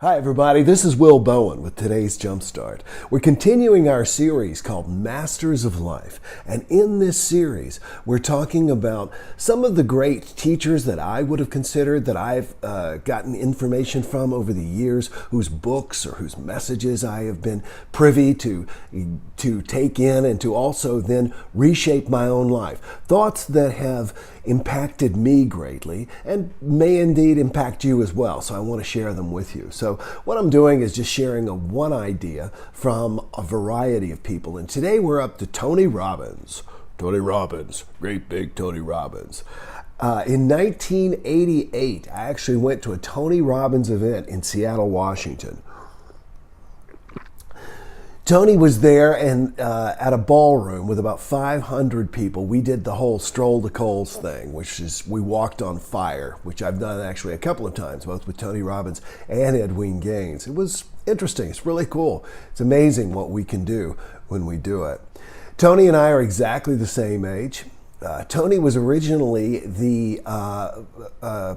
Hi everybody, this is Will Bowen with today's Jumpstart. We're continuing our series called Masters of Life, and in this series we're talking about some of the great teachers that I would have considered, that I've gotten information from over the years, whose books or whose messages I have been privy to take in and to also then reshape my own life. Thoughts that have impacted me greatly and may indeed impact you as well, so I want to share them with you. So what I'm doing is just sharing one idea from a variety of people, and today we're up to Tony Robbins. Tony Robbins, great big Tony Robbins. In 1988, I actually went to a Tony Robbins event in Seattle, Washington. Tony was there and at a ballroom with about 500 people. We did the whole Stroll the Coals thing, which is we walked on fire, which I've done actually a couple of times, both with Tony Robbins and Edwin Gaines. It was interesting. It's really cool. It's amazing what we can do when we do it. Tony and I are exactly the same age. Tony was originally the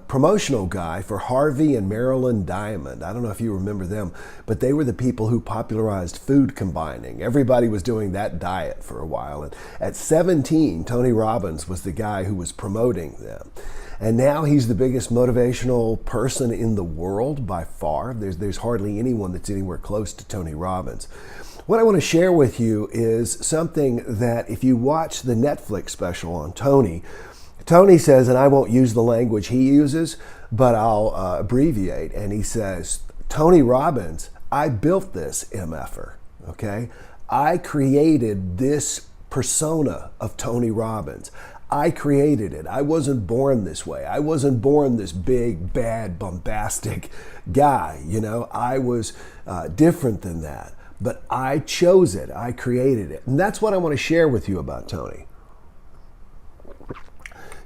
promotional guy for Harvey and Marilyn Diamond. I don't know if you remember them, but they were the people who popularized food combining. Everybody was doing that diet for a while. And at 17, Tony Robbins was the guy who was promoting them. And now he's the biggest motivational person in the world by far. There's hardly anyone that's anywhere close to Tony Robbins. What I want to share with you is something that if you watch the Netflix special on Tony, Tony says, and I won't use the language he uses, but I'll abbreviate, and he says, Tony Robbins, I built this MFer, okay? I created this persona of Tony Robbins. I created it. I wasn't born this way. I wasn't born this big, bad, bombastic guy, you know? I was different than that. But I chose it. I created it. And that's what I want to share with you about Tony.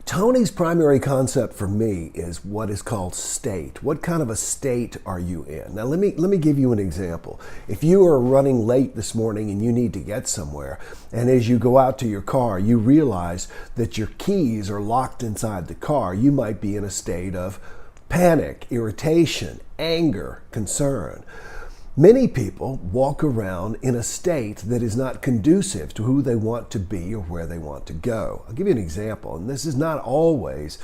Tony's primary concept for me is what is called state. What kind of a state are you in? Now let me give you an example. If you are running late this morning and you need to get somewhere, and as you go out to your car, you realize that your keys are locked inside the car, you might be in a state of panic, irritation, anger, concern. Many people walk around in a state that is not conducive to who they want to be or where they want to go. I'll give you an example, and this is not always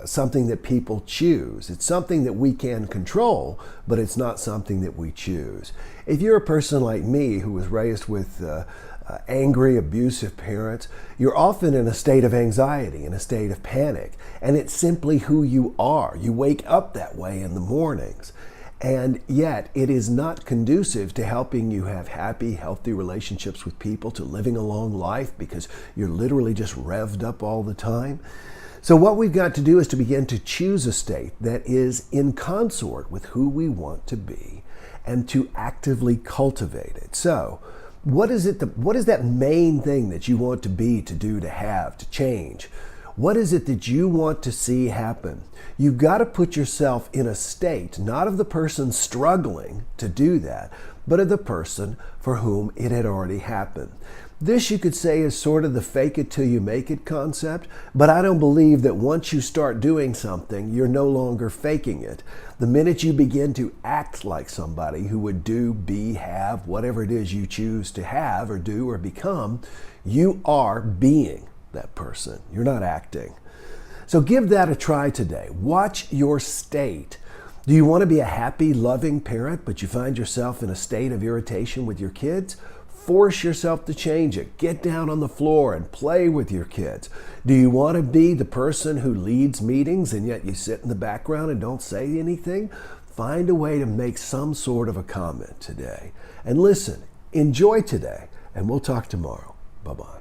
something that people choose. It's something that we can control, but it's not something that we choose. If you're a person like me who was raised with angry, abusive parents, you're often in a state of anxiety, in a state of panic, and it's simply who you are. You wake up that way in the mornings. And yet, it is not conducive to helping you have happy, healthy relationships with people, to living a long life, because you're literally just revved up all the time. So what we've got to do is to begin to choose a state that is in consort with who we want to be and to actively cultivate it. So what is that main thing that you want to be, to do, to have, to change? What is it that you want to see happen? You've got to put yourself in a state, not of the person struggling to do that, but of the person for whom it had already happened. This, you could say, is sort of the fake it till you make it concept, but I don't believe that once you start doing something, you're no longer faking it. The minute you begin to act like somebody who would do, be, have, whatever it is you choose to have or do or become, you are being that person. You're not acting. So give that a try today. Watch your state. Do you want to be a happy, loving parent, but you find yourself in a state of irritation with your kids? Force yourself to change it. Get down on the floor and play with your kids. Do you want to be the person who leads meetings and yet you sit in the background and don't say anything? Find a way to make some sort of a comment today. And listen, enjoy today, and we'll talk tomorrow. Bye-bye.